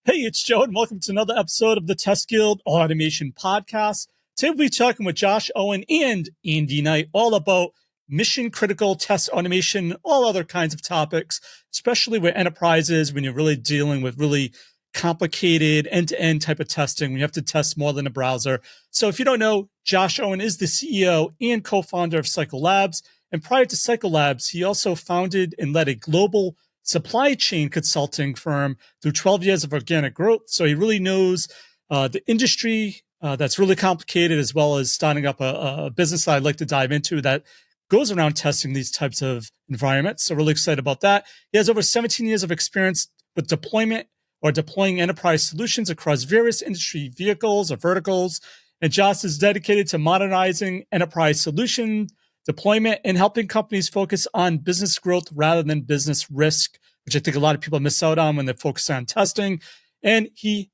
Hey, it's Joe, and welcome to another episode of the TestGuild Automation Podcast. Today we'll be talking with Josh, Owen, and Andy Knight all about mission-critical test automation, all other kinds of topics, especially with enterprises when you're really dealing with really complicated end-to-end type of testing when you have to test more than a browser. So if you don't know, Josh Owen is the CEO and co-founder of Cycle Labs. And prior to Cycle Labs, he also founded and led a global supply chain consulting firm through 12 years of organic growth. So he really knows the industry that's really complicated, as well as starting up a business that I'd like to dive into that goes around testing these types of environments. So really excited about that. He has over 17 years of experience with deployment or deploying enterprise solutions across various industry vehicles or verticals. And Josh is dedicated to modernizing enterprise solution deployment and helping companies focus on business growth rather than business risk, which I think a lot of people miss out on when they focus on testing. And he,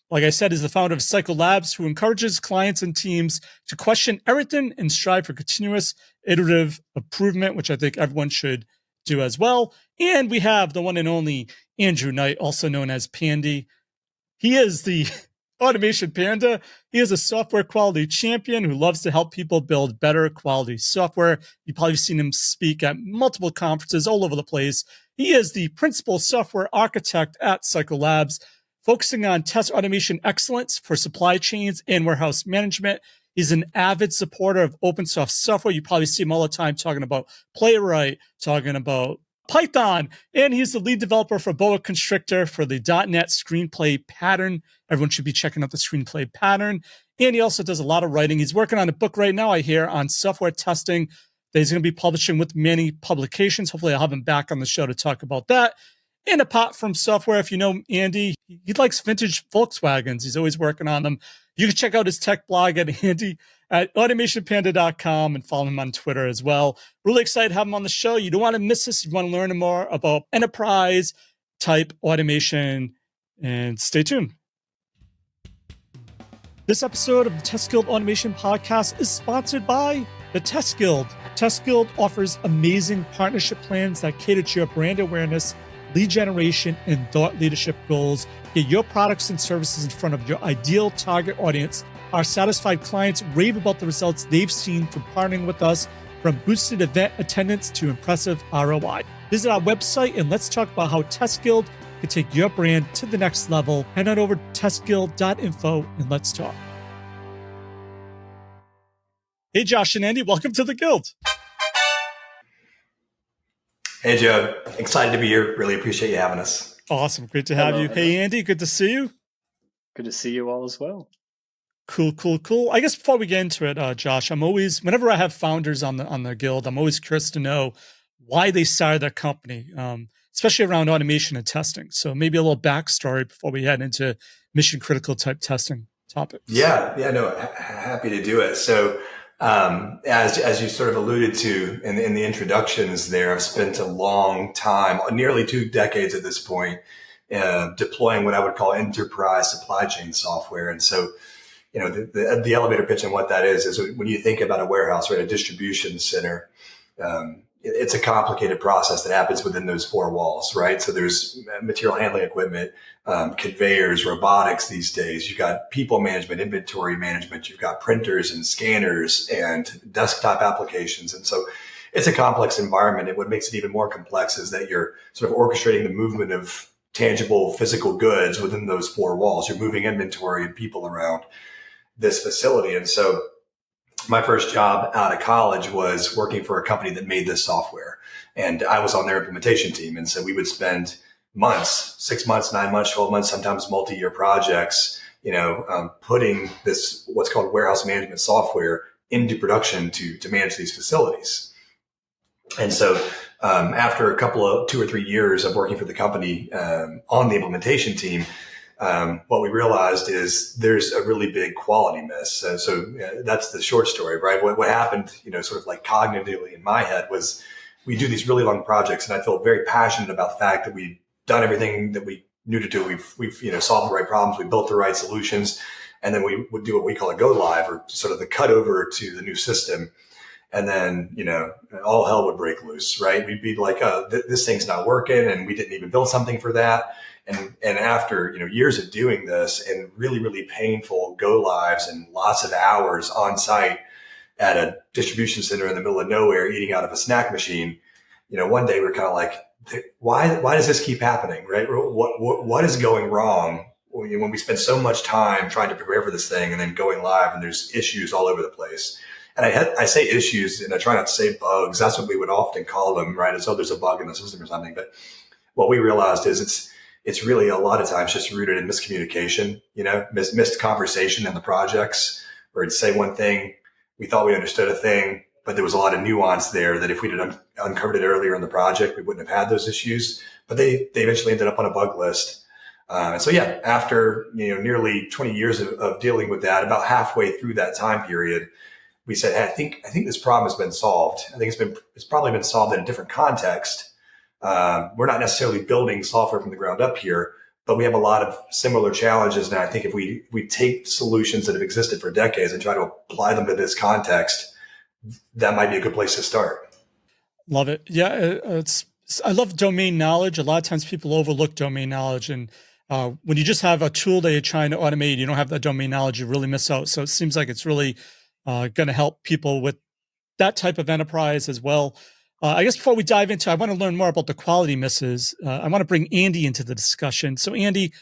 like I said, is the founder of Cycle Labs, who encourages clients and teams to question everything and strive for continuous iterative improvement, which I think everyone should do as well. And we have the one and only Andrew Knight, also known as Pandy. He is the Automation Panda. He is a software quality champion who loves to help people build better quality software. You've probably seen him speak at multiple conferences all over the place. He is the principal software architect at Cycle Labs, focusing on test automation excellence for supply chains and warehouse management. He's an avid supporter of open source software. You probably see him all the time talking about Playwright, talking about Python, and he's the lead developer for Boa Constrictor for the .NET screenplay pattern. Everyone should be checking out the screenplay pattern. And he also does a lot of writing. He's working on a book right now, I hear, on software testing that he's going to be publishing with many publications. Hopefully I'll have him back on the show to talk about that. And apart from software, if you know Andy, he likes vintage Volkswagens. He's always working on them. You can check out his tech blog at Andy at automationpanda.com and follow him on Twitter as well. Really excited to have him on the show. You don't want to miss this. You want to learn more about enterprise type automation, and stay tuned. This episode of the TestGuild Automation Podcast is sponsored by the TestGuild. TestGuild offers amazing partnership plans that cater to your brand awareness, lead generation, and thought leadership goals. Get your products and services in front of your ideal target audience. Our satisfied clients rave about the results they've seen from partnering with us, from boosted event attendance to impressive ROI. Visit our website and let's talk about how TestGuild can take your brand to the next level. Head on over to testguild.info and let's talk. Hey, Josh and Andy, welcome to the Guild. Hey, Joe. Excited to be here. Really appreciate you having us. Awesome. Great to have you. Hello. Hey, Andy, good to see you. Good to see you all as well. Cool. I guess before we get into it, Josh, I'm always, whenever I have founders on the Guild, I'm always curious to know why they started their company, especially around automation and testing. So maybe a little backstory before we head into mission critical type testing topics. Happy to do it. So as you sort of alluded to in the introductions there, I've spent a long time, nearly 2 decades at this point, deploying what I would call enterprise supply chain software. And so, the elevator pitch and what that is when you think about a warehouse or a distribution center, it's a complicated process that happens within those 4 walls, right? So there's material handling equipment, conveyors, robotics these days. You've got people management, inventory management. You've got printers and scanners and desktop applications. And so it's a complex environment. And what makes it even more complex is that you're sort of orchestrating the movement of tangible physical goods within those 4 walls. You're moving inventory and people around this facility. And so my first job out of college was working for a company that made this software, and I was on their implementation team. And so we would spend months, 6 months, 9 months, 12 months, sometimes multi-year projects, putting this, what's called warehouse management software into production to manage these facilities. And so after a couple of 2 or 3 years of working for the company on the implementation team, what we realized is there's a really big quality miss. So that's the short story, right? What happened, sort of like cognitively in my head was we do these really long projects, and I felt very passionate about the fact that we'd done everything that we knew to do. We've solved the right problems. We built the right solutions. And then we would do what we call a go live, or sort of the cut over to the new system. And then, all hell would break loose, right? We'd be like, this thing's not working, and we didn't even build something for that. And after, years of doing this and really, really painful go lives and lots of hours on site at a distribution center in the middle of nowhere, eating out of a snack machine, one day we're kind of like, why does this keep happening? Right? What is going wrong when we spend so much time trying to prepare for this thing and then going live and there's issues all over the place? And I say issues, and I try not to say bugs. That's what we would often call them, right? As though there's a bug in the system or something. But what we realized is it's really a lot of times just rooted in miscommunication, missed conversation in the projects, where it'd say one thing, we thought we understood a thing, but there was a lot of nuance there that if we'd have uncovered it earlier in the project, we wouldn't have had those issues. But they eventually ended up on a bug list. And so, yeah, after nearly 20 years of dealing with that, about halfway through that time period, we said, hey, I think this problem has been solved. I think it's probably been solved in a different context. We're not necessarily building software from the ground up here, but we have a lot of similar challenges. And I think if we take solutions that have existed for decades and try to apply them to this context, that might be a good place to start. Love it. Yeah, I love domain knowledge. A lot of times people overlook domain knowledge, and when you just have a tool that you're trying to automate, you don't have that domain knowledge, you really miss out. So it seems like it's really going to help people with that type of enterprise as well. I guess before we dive into, I want to learn more about the quality misses. I want to bring Andy into the discussion. So Andy,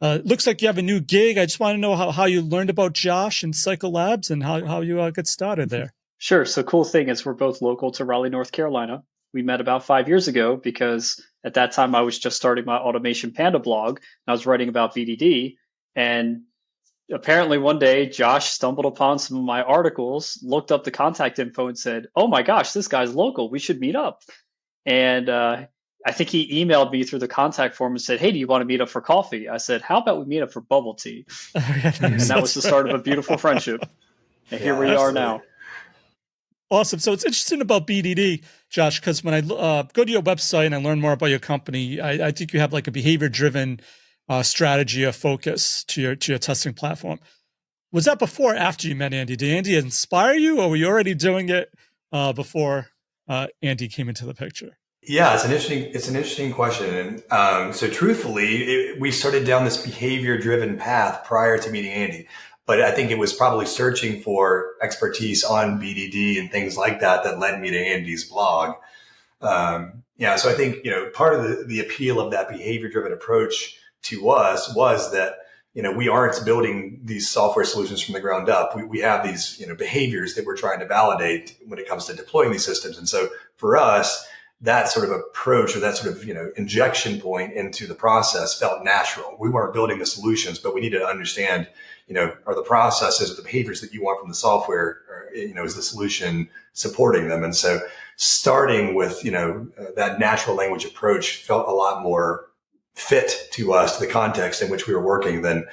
looks like you have a new gig. I just want to know how you learned about Josh and Cycle Labs and how you got started there. Sure. So cool thing is we're both local to Raleigh, North Carolina. We met about 5 years ago because at that time I was just starting my Automation Panda blog. And I was writing about BDD, and apparently one day Josh stumbled upon some of my articles, looked up the contact info and said, oh my gosh, this guy's local. We should meet up. And I think he emailed me through the contact form and said, hey, do you want to meet up for coffee? I said, how about we meet up for bubble tea? And that was the start of a beautiful friendship. And here we are now. Awesome. So it's interesting about BDD, Josh, because when I go to your website and I learn more about your company, I think you have like a behavior-driven strategy or focus to your testing platform. Was that before or after you met Andy? Did Andy inspire you, or were you already doing it before Andy came into the picture? Yeah, it's an interesting question. And so truthfully, we started down this behavior-driven path prior to meeting Andy. But I think it was probably searching for expertise on BDD and things like that led me to Andy's blog. So I think, part of the appeal of that behavior-driven approach to us was that, we aren't building these software solutions from the ground up. We have these, behaviors that we're trying to validate when it comes to deploying these systems. And so for us, that sort of approach, or that sort of, injection point into the process felt natural. We weren't building the solutions, but we needed to understand, are the processes or the behaviors that you want from the software, or, is the solution supporting them? And so starting with, that natural language approach felt a lot more fit to us, to the context in which we were working, than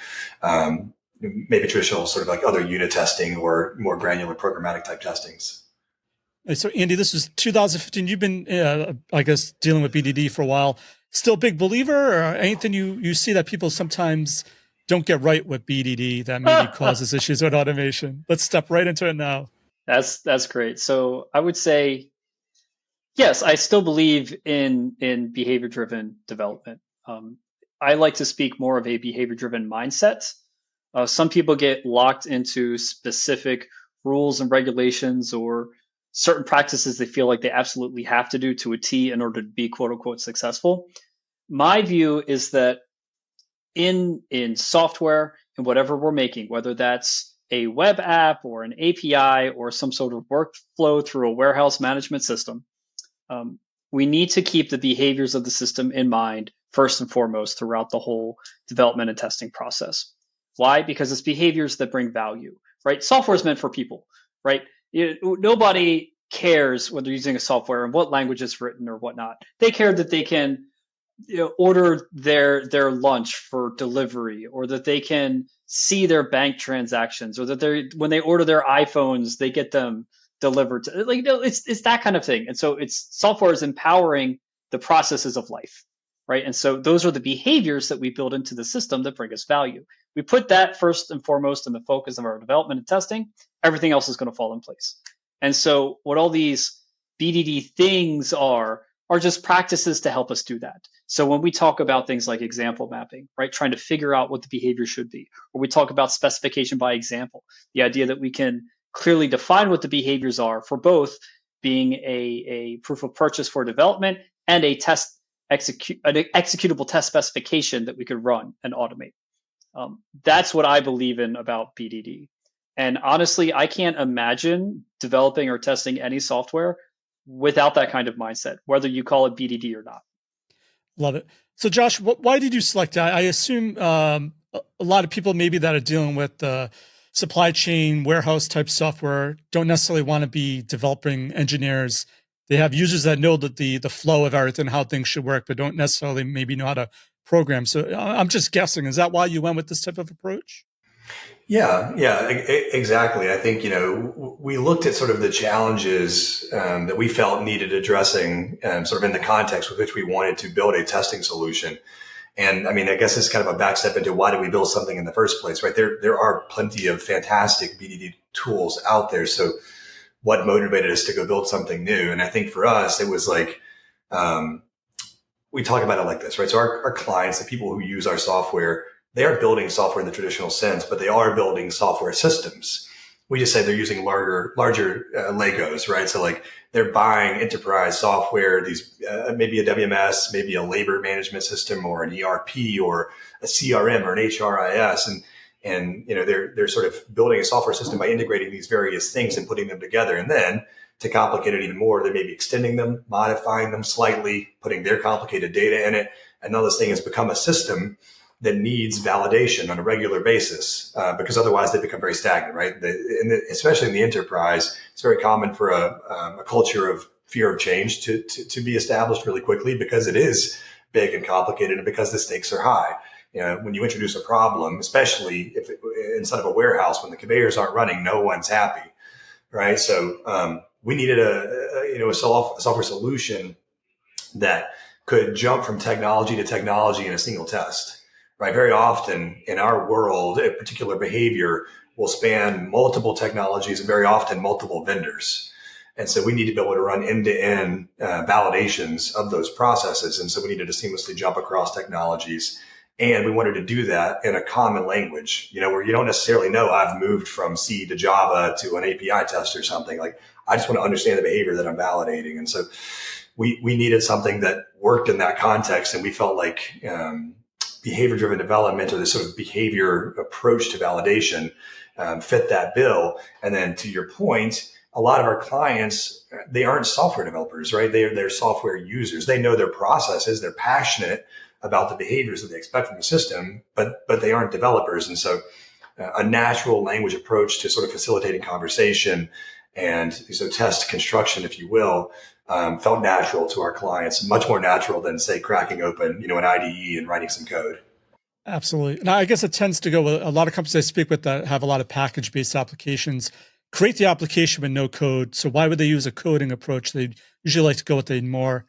maybe traditional sort of like other unit testing or more granular programmatic type testings. So Andy, this is 2015. You've been, I guess, dealing with BDD for a while. Still a big believer, or anything you see that people sometimes don't get right with BDD that maybe causes issues with automation? Let's step right into it now. That's great. So I would say, yes, I still believe in behavior-driven development. I like to speak more of a behavior-driven mindset. Some people get locked into specific rules and regulations or certain practices they feel like they absolutely have to do to a T in order to be quote unquote successful. My view is that in software and whatever we're making, whether that's a web app or an API or some sort of workflow through a warehouse management system, we need to keep the behaviors of the system in mind first and foremost throughout the whole development and testing process. Why? Because it's behaviors that bring value, right? Software is meant for people, right? Nobody cares whether you're using a software and what language it's written or whatnot. They care that they can order their lunch for delivery, or that they can see their bank transactions, or that when they order their iPhones, they get them delivered to, it's that kind of thing. And so software is empowering the processes of life, right? And so those are the behaviors that we build into the system that bring us value. We put that first and foremost in the focus of our development and testing, everything else is going to fall in place. And so what all these BDD things are just practices to help us do that. So when we talk about things like example mapping, right, trying to figure out what the behavior should be, or we talk about specification by example, the idea that we can clearly define what the behaviors are for both being a proof of purchase for development and an executable test specification that we could run and automate. That's what I believe in about BDD. And honestly, I can't imagine developing or testing any software without that kind of mindset, whether you call it BDD or not. Love it. So Josh, why did you select that? I assume a lot of people maybe that are dealing with supply chain warehouse type software don't necessarily want to be developing engineers. They have users that know that the flow of everything, how things should work, but don't necessarily maybe know how to program. So I'm just guessing, is that why you went with this type of approach? Yeah, exactly. I think, we looked at sort of the challenges that we felt needed addressing sort of in the context with which we wanted to build a testing solution. And I mean, I guess it's kind of a back step into why did we build something in the first place, right? There are plenty of fantastic BDD tools out there. So what motivated us to go build something new? And I think for us, it was like, we talk about it like this, right? So our clients, the people who use our software, they aren't building software in the traditional sense, but they are building software systems. We just say they're using larger Legos, right? So like they're buying enterprise software, these maybe a WMS, maybe a labor management system, or an ERP, or a CRM, or an HRIS, and they're sort of building a software system by integrating these various things and putting them together. And then to complicate it even more, they may be extending them, modifying them slightly, putting their complicated data in it, and now this thing has become a system that needs validation on a regular basis, because otherwise they become very stagnant, right? Especially in the enterprise, it's very common for a culture of fear of change to be established really quickly because it is big and complicated and because the stakes are high. When you introduce a problem, especially if inside of a warehouse, when the conveyors aren't running, no one's happy, right? So we needed a software solution that could jump from technology to technology in a single test. Right. Very often in our world, a particular behavior will span multiple technologies and very often multiple vendors. And so we need to be able to run end-to-end validations of those processes. And so we needed to seamlessly jump across technologies. And we wanted to do that in a common language, where you don't necessarily know I've moved from C to Java to an API test or something. Like I just want to understand the behavior that I'm validating. And so we needed something that worked in that context. And we felt like behavior-driven development, or this sort of behavior approach to validation, fit that bill. And then to your point, a lot of our clients, they aren't software developers, right? They're software users. They know their processes. They're passionate about the behaviors that they expect from the system, but they aren't developers. And so a natural language approach to sort of facilitating conversation and so test construction, if you will, felt natural to our clients, much more natural than, say, cracking open, an IDE and writing some code. Absolutely. And I guess it tends to go with a lot of companies I speak with that have a lot of package-based applications, create the application with no code. So why would they use a coding approach? They usually like to go with a more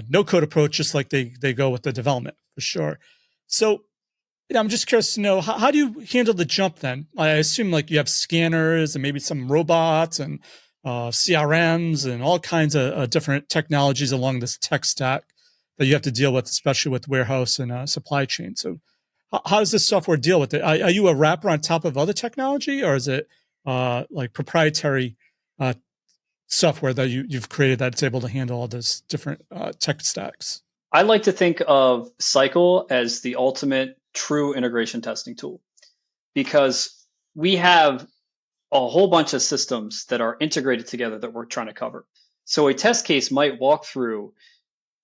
no-code approach, just like they go with the development, for sure. So I'm just curious to know, how do you handle the jump then? I assume like you have scanners and maybe some robots and CRMs and all kinds of different technologies along this tech stack that you have to deal with, especially with warehouse and supply chain. So how does this software deal with it? Are you a wrapper on top of other technology, or is it like proprietary software that you've created that's able to handle all those different tech stacks? I like to think of Cycle as the ultimate true integration testing tool, because we have a whole bunch of systems that are integrated together that we're trying to cover. So a test case might walk through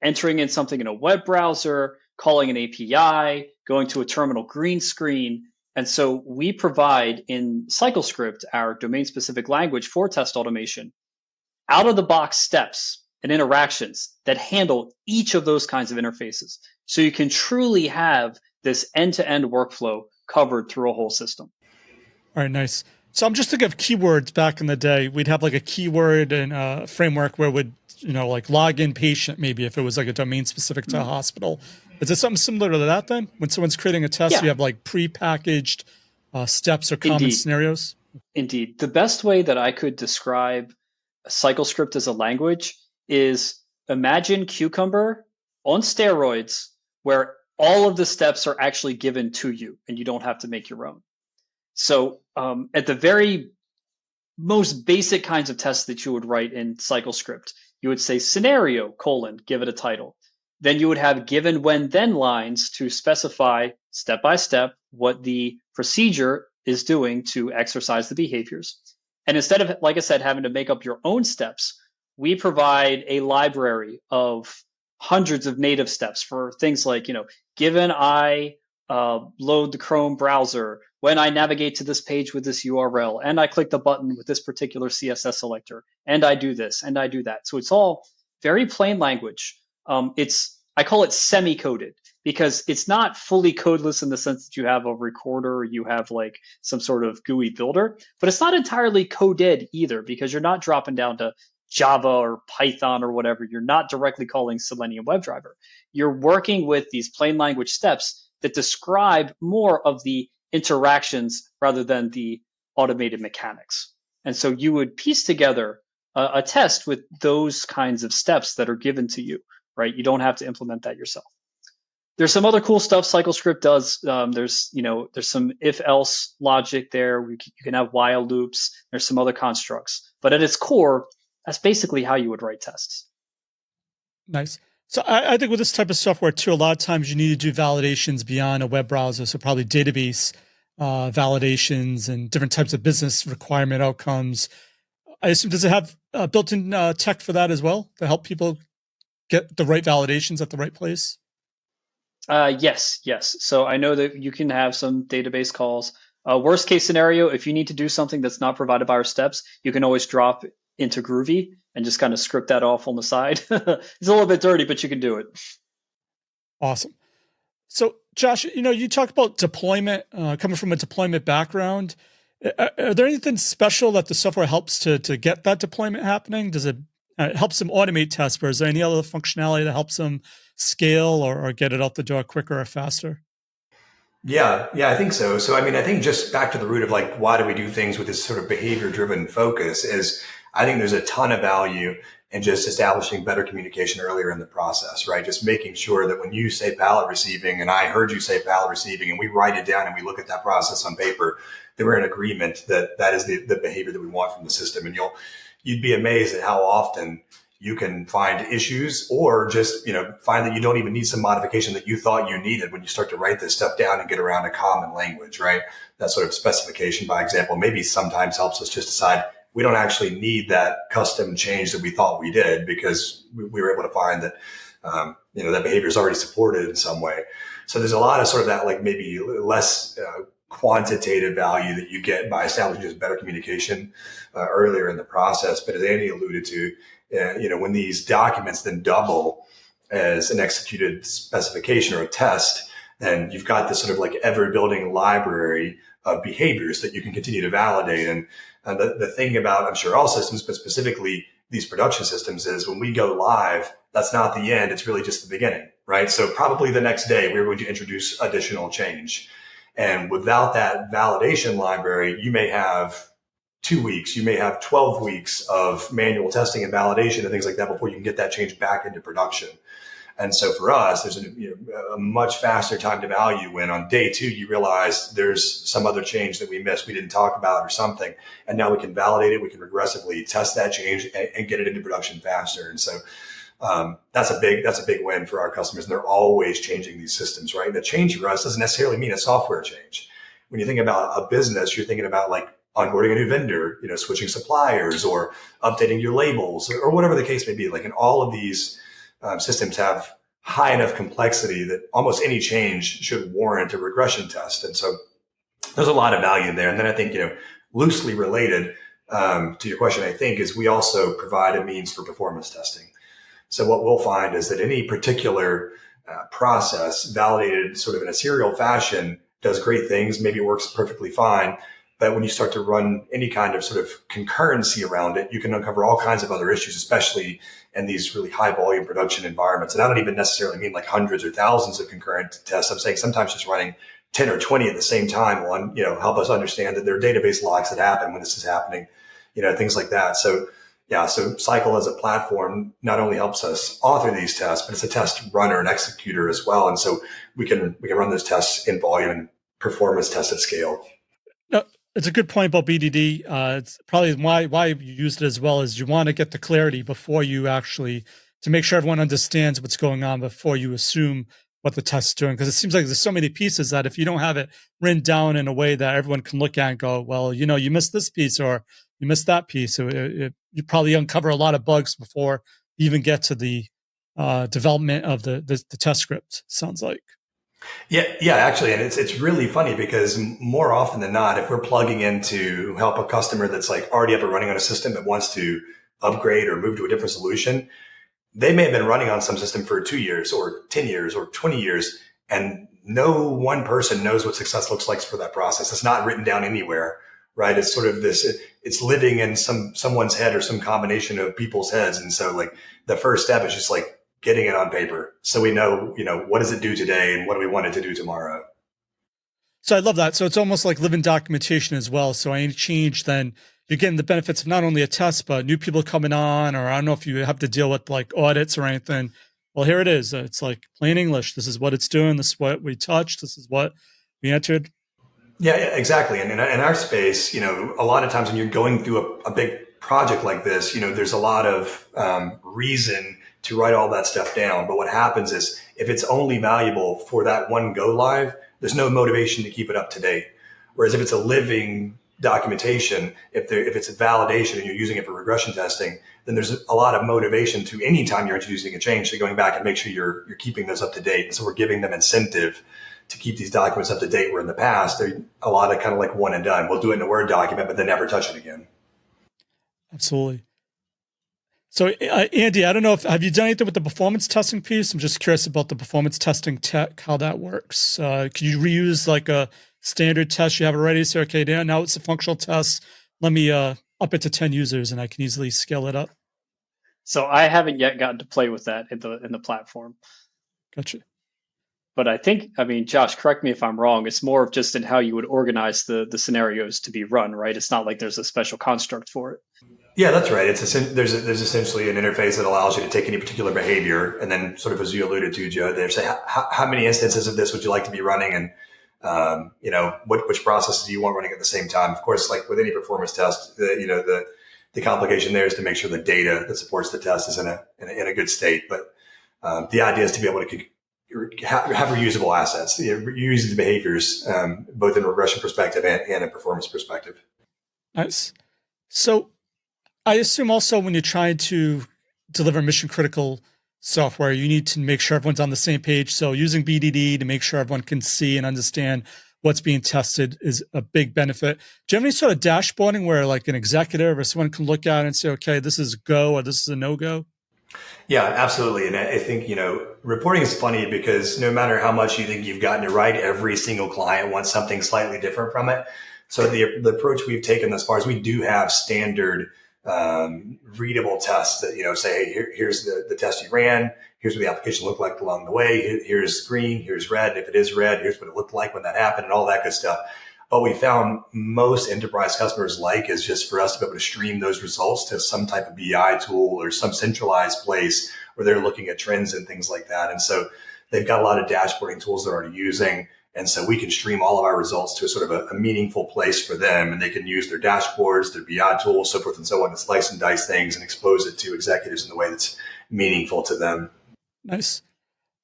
entering in something in a web browser, calling an API, going to a terminal green screen. And so we provide in Cyclescript, our domain-specific language for test automation, out-of-the-box steps and interactions that handle each of those kinds of interfaces. So you can truly have this end-to-end workflow covered through a whole system. All right, nice. So I'm just thinking of keywords. Back in the day, we'd have like a keyword and framework where would like login patient, maybe if it was like a domain specific to a hospital. Is it something similar to that then? When someone's creating a test, you have like pre-packaged steps or common scenarios? Indeed. The best way that I could describe Cyclescript as a language is imagine Cucumber on steroids where all of the steps are actually given to you and you don't have to make your own. So at the very most basic kinds of tests that you would write in Cyclescript, you would say scenario, give it a title. Then you would have given, when, then lines to specify step by step what the procedure is doing to exercise the behaviors. And instead of, like I said, having to make up your own steps, we provide a library of hundreds of native steps for things like, given I load the Chrome browser, when I navigate to this page with this URL, and I click the button with this particular CSS selector, and I do this, and I do that. So it's all very plain language. I call it semi-coded because it's not fully codeless in the sense that you have a recorder or you have like some sort of GUI builder, but it's not entirely coded either because you're not dropping down to Java or Python or whatever. You're not directly calling Selenium WebDriver. You're working with these plain language steps that describe more of the interactions rather than the automated mechanics. And so you would piece together a test with those kinds of steps that are given to you, right? You don't have to implement that yourself. There's some other cool stuff Cyclescript does. There's some if-else logic there. You can have while loops. There's some other constructs. But at its core, that's basically how you would write tests. Nice. So I think with this type of software too, a lot of times you need to do validations beyond a web browser. So probably database validations and different types of business requirement outcomes. I assume, does it have built-in tech for that as well to help people get the right validations at the right place? Yes. So I know that you can have some database calls. Worst case scenario, if you need to do something that's not provided by our steps, you can always drop into Groovy and just kind of script that off on the side. It's a little bit dirty, but you can do it. Awesome. So Josh, you talk about deployment, coming from a deployment background. Are there anything special that the software helps to get that deployment happening? Does it helps them automate tests, but is there any other functionality that helps them scale or get it out the door quicker or faster? Yeah, I think so. So, I think just back to the root of like, why do we do things with this sort of behavior driven focus is I think there's a ton of value in just establishing better communication earlier in the process, right? Just making sure that when you say pallet receiving and I heard you say pallet receiving and we write it down and we look at that process on paper, that we're in agreement that that is the behavior that we want from the system. And you'd be amazed at how often you can find issues or just, find that you don't even need some modification that you thought you needed when you start to write this stuff down and get around a common language, right? That sort of specification by example maybe sometimes helps us just decide we don't actually need that custom change that we thought we did because we were able to find that, that behavior is already supported in some way. So there's a lot of sort of that like maybe less quantitative value that you get by establishing just better communication earlier in the process. But as Andy alluded to, when these documents then double as an executed specification or a test, then you've got this sort of like ever building library of behaviors that you can continue to validate. And the thing about, I'm sure all systems, but specifically these production systems is when we go live, that's not the end. It's really just the beginning, right? So probably the next day we're going to introduce additional change. And without that validation library, you may have 2 weeks, you may have 12 weeks of manual testing and validation and things like that before you can get that change back into production. And so for us, there's a much faster time to value when on day 2, you realize there's some other change that we missed, we didn't talk about or something. And now we can validate it. We can regressively test that change and get it into production faster. And so that's a big win for our customers. And they're always changing these systems, right? The change for us doesn't necessarily mean a software change. When you think about a business, you're thinking about like onboarding a new vendor, switching suppliers or updating your labels or whatever the case may be. Like in all of these systems have high enough complexity that almost any change should warrant a regression test. And so there's a lot of value there. And then I think, loosely related to your question, I think, is we also provide a means for performance testing. So what we'll find is that any particular process validated sort of in a serial fashion does great things, maybe works perfectly fine. But when you start to run any kind of sort of concurrency around it, you can uncover all kinds of other issues, especially in these really high volume production environments. And I don't even necessarily mean like hundreds or thousands of concurrent tests. I'm saying sometimes just running 10 or 20 at the same time help us understand that there are database locks that happen when this is happening, things like that. So, yeah, so Cycle as a platform not only helps us author these tests, but it's a test runner and executor as well. And so we can run those tests in volume and performance tests at scale. No, it's a good point about BDD. It's probably why you used it as well, is you want to get the clarity before you actually, to make sure everyone understands what's going on before you assume what the test is doing. Because it seems like there's so many pieces that if you don't have it written down in a way that everyone can look at and go, well, you missed this piece or you missed that piece, you probably uncover a lot of bugs before you even get to the development of the test script, sounds like. Yeah, actually, and it's really funny because more often than not, if we're plugging in to help a customer that's like already up and running on a system that wants to upgrade or move to a different solution, they may have been running on some system for 2 years or 10 years or 20 years, and no one person knows what success looks like for that process. It's not written down anywhere, right? It's sort of this, it's living in someone's head or some combination of people's heads. And so like the first step is just like getting it on paper. So we know, what does it do today and what do we want it to do tomorrow? So I love that. So it's almost like living documentation as well. So any change, then you're getting the benefits of not only a test, but new people coming on, or I don't know if you have to deal with like audits or anything. Well, here it is. It's like plain English. This is what it's doing. This is what we touched. This is what we entered. Yeah, exactly. And in our space, a lot of times when you're going through a big project like this, there's a lot of reason to write all that stuff down. But what happens is if it's only valuable for that one go live, there's no motivation to keep it up to date. Whereas if it's a living documentation, if it's a validation and you're using it for regression testing, then there's a lot of motivation to any time you're introducing a change to going back and make sure you're keeping those up to date. And so we're giving them incentive to keep these documents up to date, where in the past, they're a lot of kind of like one and done. We'll do it in a Word document, but then never touch it again. Absolutely. So, Andy, I don't know have you done anything with the performance testing piece? I'm just curious about the performance testing tech, how that works. Can you reuse like a standard test you have already? So, okay, now it's a functional test. Let me up it to 10 users and I can easily scale it up. So I haven't yet gotten to play with that in the platform. Gotcha. But I think, Josh, correct me if I'm wrong. It's more of just in how you would organize the scenarios to be run, right? It's not like there's a special construct for it. Yeah, that's right. There's essentially an interface that allows you to take any particular behavior and then sort of, as you alluded to, Joe, they say, how many instances of this would you like to be running? And, which processes do you want running at the same time? Of course, like with any performance test, the complication there is to make sure the data that supports the test is in a good state. But the idea is to be able to have reusable assets, reuse the behaviors, both in a regression perspective and a performance perspective. Nice. So I assume also when you're trying to deliver mission critical software, you need to make sure everyone's on the same page. So using BDD to make sure everyone can see and understand what's being tested is a big benefit. Do you have any sort of dashboarding where like an executive or someone can look at it and say, okay, this is a go or this is a no-go? Yeah, absolutely. And I think, reporting is funny because no matter how much you think you've gotten it right, every single client wants something slightly different from it. So the approach we've taken thus far is we do have standard readable tests that, say, hey, here's the test you ran. Here's what the application looked like along the way. Here's green. Here's red. If it is red, here's what it looked like when that happened and all that good stuff. What we found most enterprise customers like is just for us to be able to stream those results to some type of BI tool or some centralized place where they're looking at trends and things like that. And so they've got a lot of dashboarding tools they're already using. And so we can stream all of our results to a sort of a meaningful place for them. And they can use their dashboards, their BI tools, so forth and so on, to slice and dice things and expose it to executives in the way that's meaningful to them. Nice.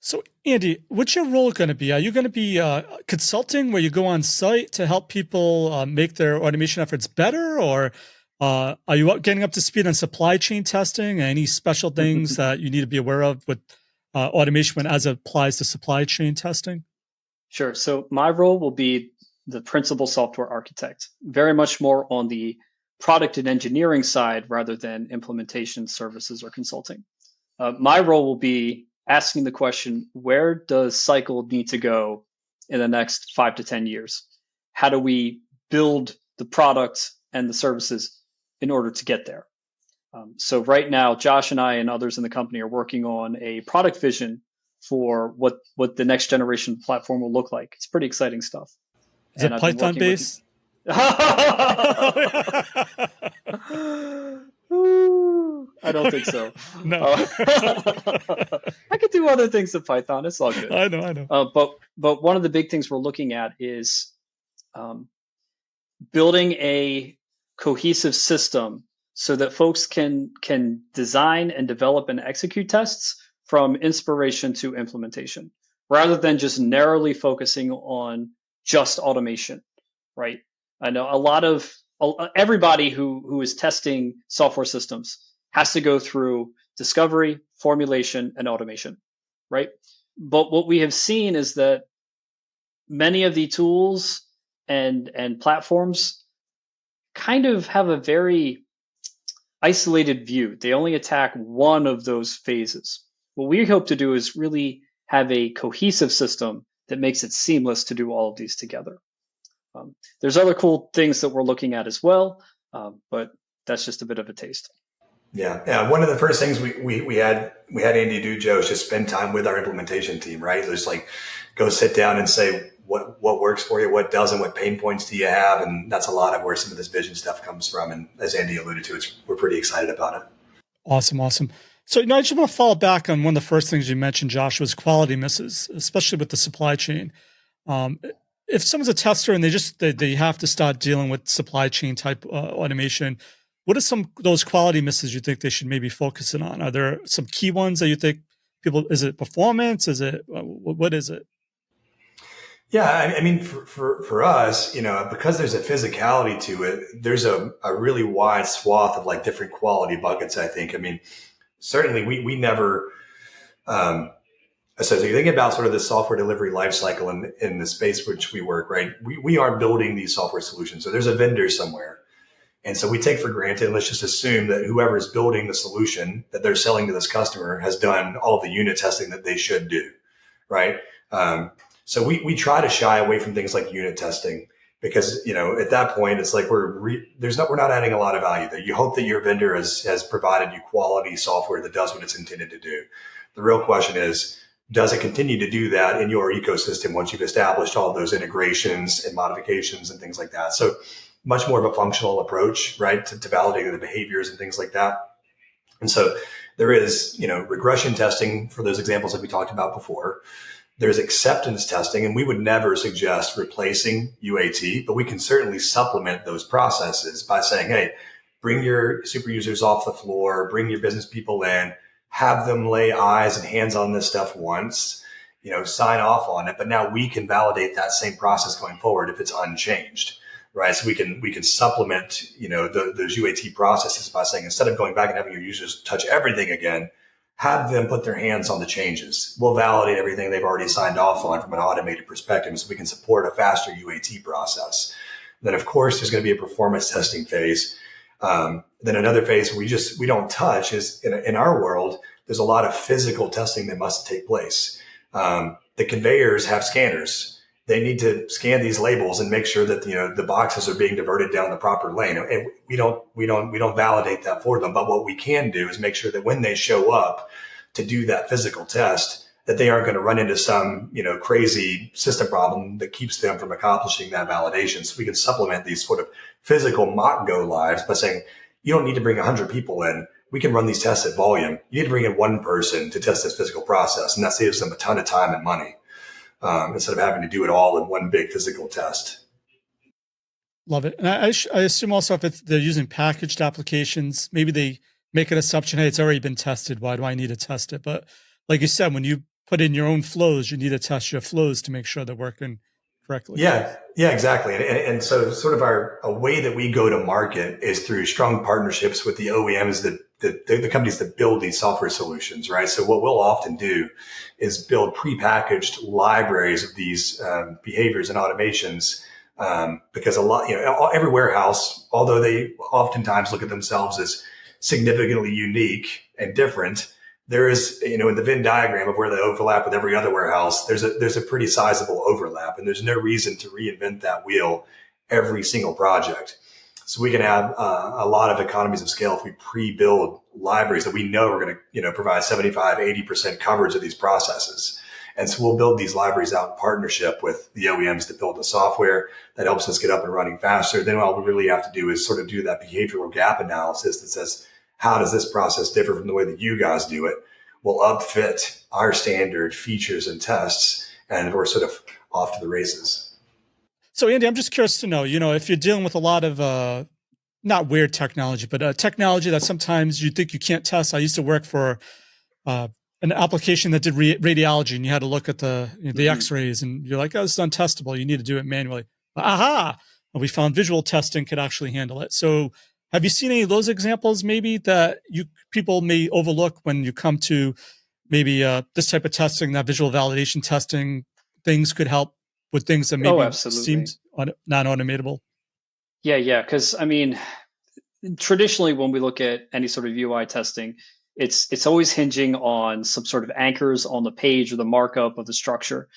So, Andy, what's your role going to be? Are you going to be consulting where you go on site to help people make their automation efforts better? Or are you getting up to speed on supply chain testing? Any special things that you need to be aware of with automation when as it applies to supply chain testing? Sure. So my role will be the principal software architect, very much more on the product and engineering side rather than implementation services or consulting. My role will be asking the question, where does Cycle need to go in the next 5 to 10 years? How do we build the product and the services in order to get there? So right now, Josh and I and others in the company are working on a product vision for what the next generation platform will look like. It's pretty exciting stuff. Is it Python based? Ooh, I don't think so. No. I could do other things in Python. It's all good. I know. But one of the big things we're looking at is um, building a cohesive system so that folks can design and develop and execute tests from inspiration to implementation, rather than just narrowly focusing on just automation, right? I know everybody who is testing software systems has to go through discovery, formulation, and automation, right? But what we have seen is that many of the tools and platforms kind of have a very isolated view. They only attack one of those phases. What we hope to do is really have a cohesive system that makes it seamless to do all of these together. There's other cool things that we're looking at as well, but that's just a bit of a taste. Yeah. One of the first things we had Andy do, Joe, is just spend time with our implementation team, right? Just like go sit down and say what works for you, what doesn't, what pain points do you have, and that's a lot of where some of this vision stuff comes from. And as Andy alluded to, we're pretty excited about it. Awesome. So, I just want to follow back on one of the first things you mentioned, Josh, was quality misses, especially with the supply chain. If someone's a tester and they have to start dealing with supply chain type automation, what are some of those quality misses you think they should maybe focus in on? Are there some key ones that you think is it performance? Is it, what is it? Yeah, I mean, for us, because there's a physicality to it, there's a really wide swath of like different quality buckets, I think. I mean, certainly we never, so if you think about sort of the software delivery lifecycle in the space which we work, right? We are building these software solutions. So there's a vendor somewhere. And so we take for granted, let's just assume that whoever is building the solution that they're selling to this customer has done all the unit testing that they should do, right? So we try to shy away from things like unit testing because, at that point, it's like we're not adding a lot of value there. You hope that your vendor has provided you quality software that does what it's intended to do. The real question is, does it continue to do that in your ecosystem once you've established all those integrations and modifications and things like that? So much more of a functional approach, right, to validating the behaviors and things like that. And so there is, regression testing for those examples that we talked about before. There's acceptance testing, and we would never suggest replacing UAT, but we can certainly supplement those processes by saying, hey, bring your super users off the floor, bring your business people in, have them lay eyes and hands on this stuff once, sign off on it. But now we can validate that same process going forward if it's unchanged. Right. So we can supplement, those UAT processes by saying, instead of going back and having your users touch everything again, have them put their hands on the changes. We'll validate everything they've already signed off on from an automated perspective so we can support a faster UAT process. Then, of course, there's going to be a performance testing phase. Then another phase we don't touch is in our world, there's a lot of physical testing that must take place. The conveyors have scanners. They need to scan these labels and make sure that the boxes are being diverted down the proper lane. And we don't validate that for them. But what we can do is make sure that when they show up to do that physical test, that they aren't going to run into some crazy system problem that keeps them from accomplishing that validation. So we can supplement these sort of physical mock go lives by saying, you don't need to bring 100 people in. We can run these tests at volume. You need to bring in one person to test this physical process, and that saves them a ton of time and money. Instead of having to do it all in one big physical test. Love it. And I assume also if they're using packaged applications, maybe they make an assumption, hey, it's already been tested. Why do I need to test it? But like you said, when you put in your own flows, you need to test your flows to make sure they're working correctly. Yeah, exactly. And so sort of a way that we go to market is through strong partnerships with the OEMs the companies that build these software solutions, right? So what we'll often do is build prepackaged libraries of these behaviors and automations, because every warehouse, although they oftentimes look at themselves as significantly unique and different, there is, in the Venn diagram of where they overlap with every other warehouse, there's a pretty sizable overlap, and there's no reason to reinvent that wheel every single project. So we can have a lot of economies of scale if we pre-build libraries that we know are going to, provide 75, 80% coverage of these processes. And so we'll build these libraries out in partnership with the OEMs that build the software that helps us get up and running faster. Then all we really have to do is sort of do that behavioral gap analysis that says, how does this process differ from the way that you guys do it? We'll upfit our standard features and tests, and we're sort of off to the races. So, Andy, I'm just curious to know, if you're dealing with a lot of not weird technology, but technology that sometimes you think you can't test. I used to work for an application that did radiology, and you had to look at the X-rays, and you're like, "Oh, this is untestable. You need to do it manually." Aha! And we found visual testing could actually handle it. So, have you seen any of those examples, maybe that people may overlook when you come to maybe this type of testing, that visual validation testing? Things could help with things that maybe seemed non-automatable. Yeah. Because traditionally, when we look at any sort of UI testing, it's always hinging on some sort of anchors on the page or the markup of the structure.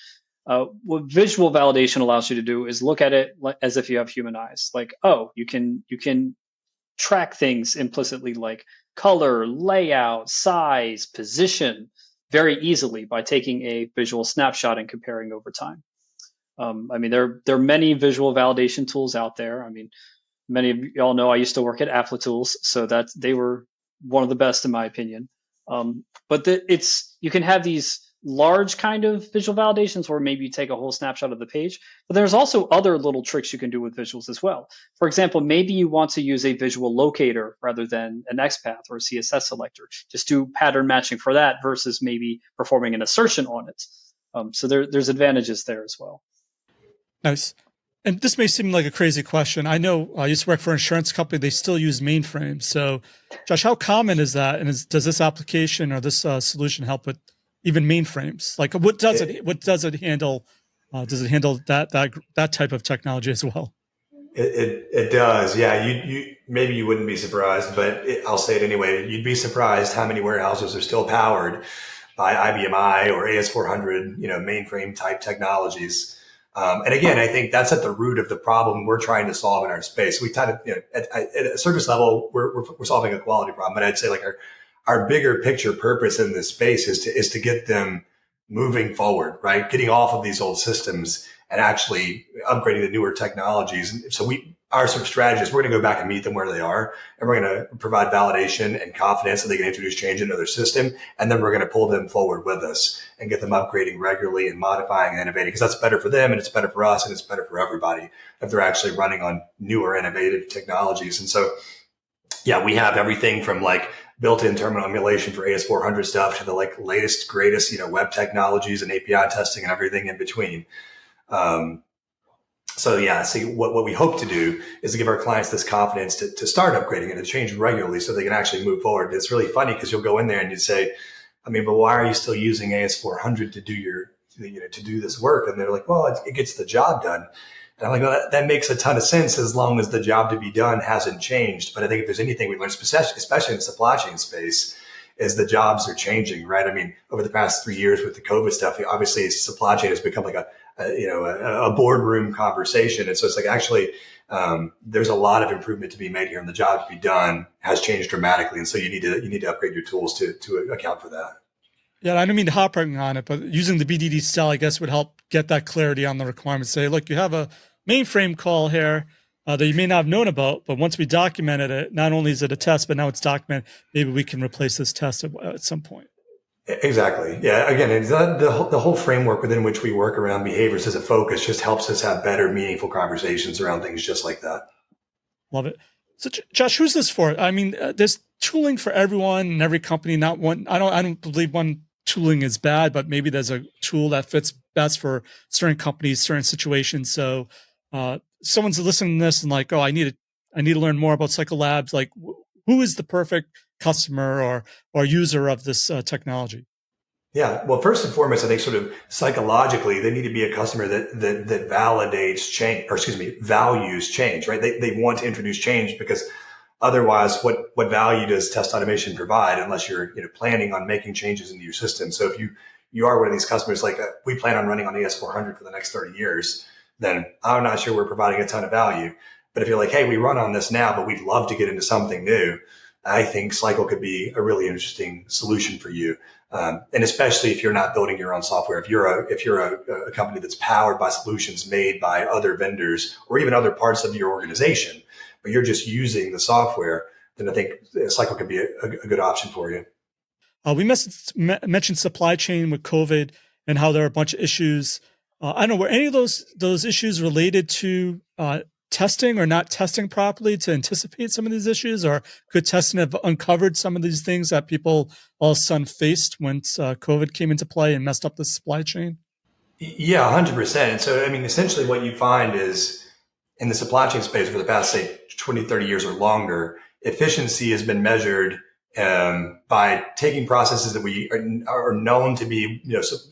What visual validation allows you to do is look at it as if you have human eyes. Like, oh, you can track things implicitly like color, layout, size, position very easily by taking a visual snapshot and comparing over time. There are many visual validation tools out there. Many of y'all know I used to work at Applitools, so that they were one of the best in my opinion. But you can have these large kind of visual validations where maybe you take a whole snapshot of the page, but there's also other little tricks you can do with visuals as well. For example, maybe you want to use a visual locator rather than an XPath or a CSS selector. Just do pattern matching for that versus maybe performing an assertion on it. So there's advantages there as well. Nice. And this may seem like a crazy question. I know I used to work for an insurance company. They still use mainframes. So, Josh, how common is that? And does this application or this solution help with even mainframes? Like, what does it handle? Does it handle that type of technology as well? It does. Yeah. You maybe you wouldn't be surprised, but I'll say it anyway. You'd be surprised how many warehouses are still powered by IBM or AS400, mainframe type technologies. And again, I think that's at the root of the problem we're trying to solve in our space. We kind of, at a surface level, we're solving a quality problem, but I'd say like our bigger picture purpose in this space is to get them moving forward, right? Getting off of these old systems and actually upgrading to newer technologies. And so our sort of strategy is we're going to go back and meet them where they are, and we're going to provide validation and confidence that they can introduce change into their system. And then we're going to pull them forward with us and get them upgrading regularly and modifying and innovating, because that's better for them and it's better for us and it's better for everybody if they're actually running on newer innovative technologies. And so, yeah, we have everything from like built-in terminal emulation for AS400 stuff to the like latest, greatest, web technologies and API testing and everything in between. So what we hope to do is to give our clients this confidence to start upgrading and to change regularly so they can actually move forward. And it's really funny because you'll go in there and you'd say, but why are you still using AS400 to do to do this work? And they're like, well, it gets the job done. And I'm like, well, that makes a ton of sense as long as the job to be done hasn't changed. But I think if there's anything we learned, especially in the supply chain space, is the jobs are changing, right? Over the past 3 years with the COVID stuff, obviously supply chain has become like a boardroom conversation. And so it's like, actually, there's a lot of improvement to be made here, and the job to be done has changed dramatically. And so you need to upgrade your tools to account for that. Yeah, I don't mean to hop on it, but using the BDD style, I guess, would help get that clarity on the requirements. Say, look, you have a mainframe call here that you may not have known about, but once we documented it, not only is it a test, but now it's documented. Maybe we can replace this test at some point. Exactly. Yeah. Again, it's the whole framework within which we work around behaviors as a focus just helps us have better, meaningful conversations around things just like that. Love it. So, Josh, who's this for? There's tooling for everyone and every company. Not one. I don't believe one tooling is bad, but maybe there's a tool that fits best for certain companies, certain situations. So, someone's listening to this and like, oh, I need to learn more about Cycle Labs. Like, who is the perfect customer or user of this technology? Yeah. Well, first and foremost, I think sort of psychologically, they need to be a customer that validates change, values change, right? They want to introduce change, because otherwise what value does test automation provide unless you're planning on making changes into your system? So if you are one of these customers, like we plan on running on AS400 for the next 30 years, then I'm not sure we're providing a ton of value. But if you're like, hey, we run on this now, but we'd love to get into something new, I think Cycle could be a really interesting solution for you. And especially if you're not building your own software, if you're a company that's powered by solutions made by other vendors or even other parts of your organization, but you're just using the software, then I think Cycle could be a good option for you. We mentioned supply chain with COVID and how there are a bunch of issues. I don't know, were any of those issues related to testing or not testing properly to anticipate some of these issues, or could testing have uncovered some of these things that people all of a sudden faced once COVID came into play and messed up the supply chain? Yeah, 100%. So, I mean, essentially what you find is in the supply chain space for the past, say, 20, 30 years or longer, efficiency has been measured by taking processes that we are known to be,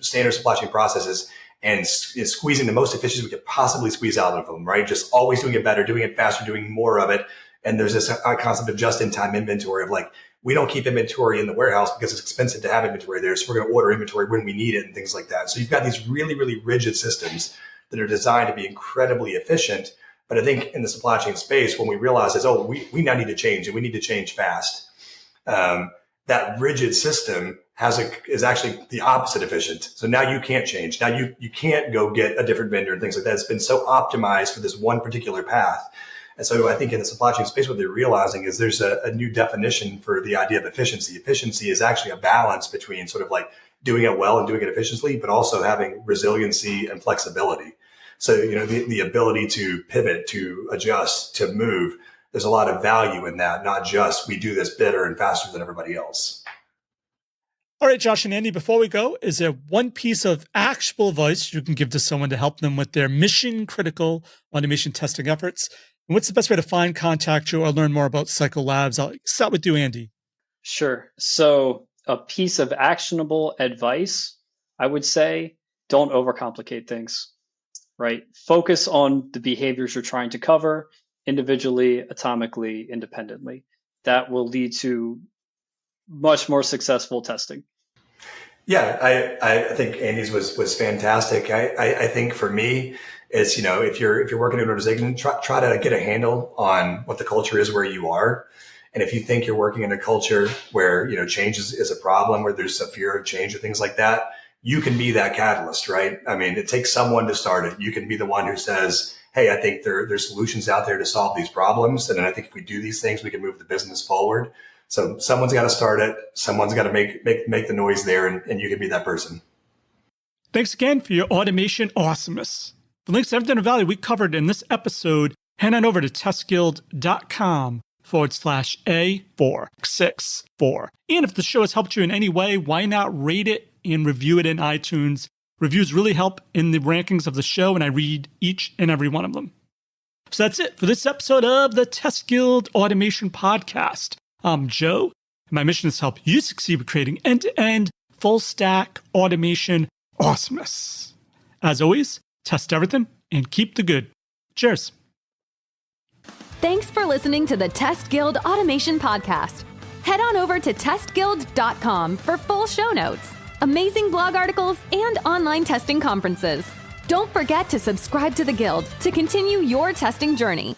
standard supply chain processes and squeezing the most efficiency we could possibly squeeze out of them, right? Just always doing it better, doing it faster, doing more of it. And there's this concept of just-in-time inventory of like, we don't keep inventory in the warehouse because it's expensive to have inventory there. So we're going to order inventory when we need it and things like that. So you've got these really, really rigid systems that are designed to be incredibly efficient. But I think in the supply chain space, when we realize is, we now need to change and we need to change fast. That rigid system is actually the opposite efficient. So now you can't change. Now you can't go get a different vendor and things like that. It's been so optimized for this one particular path. And so I think in the supply chain space, what they're realizing is there's a new definition for the idea of efficiency. Efficiency is actually a balance between sort of like doing it well and doing it efficiently, but also having resiliency and flexibility. So, the ability to pivot, to adjust, to move, there's a lot of value in that, not just we do this better and faster than everybody else. All right, Josh and Andy, before we go, is there one piece of actionable advice you can give to someone to help them with their mission critical automation testing efforts? And what's the best way to find, contact you, or learn more about Cycle Labs? I'll start with you, Andy. Sure. So a piece of actionable advice, I would say, don't overcomplicate things, right? Focus on the behaviors you're trying to cover individually, atomically, independently. That will lead to much more successful testing. Yeah, I think Andy's was fantastic. I think for me, it's, if you're working in an organization, try to get a handle on what the culture is where you are. And if you think you're working in a culture where, change is a problem, where there's a fear of change or things like that, you can be that catalyst, right? I mean, it takes someone to start it. You can be the one who says, hey, I think there's solutions out there to solve these problems. And then I think if we do these things, we can move the business forward. So someone's got to start it. Someone's got to make the noise there, and you can be that person. Thanks again for your automation awesomeness. The links to everything of value we covered in this episode, head on over to testguild.com/A464. And if the show has helped you in any way, why not rate it and review it in iTunes? Reviews really help in the rankings of the show, and I read each and every one of them. So that's it for this episode of the TestGuild Automation Podcast. I'm Joe, and my mission is to help you succeed with creating end-to-end, full-stack automation awesomeness. As always, test everything and keep the good. Cheers. Thanks for listening to the TestGuild Automation Podcast. Head on over to testguild.com for full show notes, amazing blog articles, and online testing conferences. Don't forget to subscribe to the Guild to continue your testing journey.